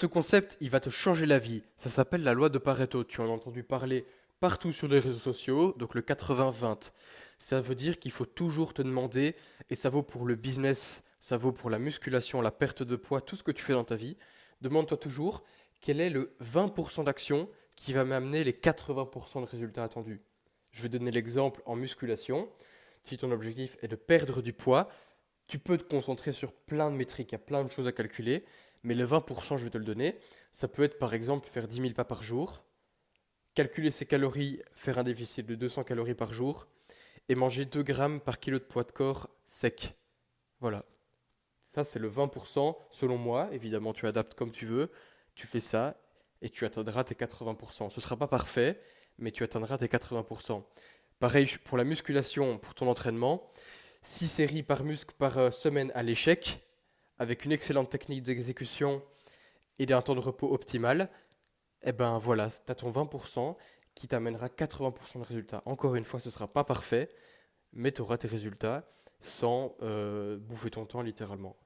Ce concept, il va te changer la vie. Ça s'appelle la loi de Pareto. Tu en as entendu parler partout sur les réseaux sociaux, donc le 80-20. Ça veut dire qu'il faut toujours te demander, et ça vaut pour le business, ça vaut pour la musculation, la perte de poids, tout ce que tu fais dans ta vie. Demande-toi toujours quel est le 20% d'action qui va m'amener les 80% de résultats attendus. Je vais donner l'exemple en musculation. Si ton objectif est de perdre du poids, tu peux te concentrer sur plein de métriques, il y a plein de choses à calculer, mais le 20%, je vais te le donner. Ça peut être par exemple faire 10 000 pas par jour, calculer ses calories, faire un déficit de 200 calories par jour, et manger 2 grammes par kilo de poids de corps sec. Voilà. Ça, c'est le 20% selon moi. Évidemment, tu adaptes comme tu veux. Tu fais ça et tu atteindras tes 80%. Ce ne sera pas parfait, mais tu atteindras tes 80%. Pareil pour la musculation, pour ton entraînement. 6 séries par muscle par semaine à l'échec, avec une excellente technique d'exécution et un temps de repos optimal. Et ben voilà, tu as ton 20% qui t'amènera 80% de résultats. Encore une fois, ce ne sera pas parfait, mais tu auras tes résultats sans bouffer ton temps littéralement.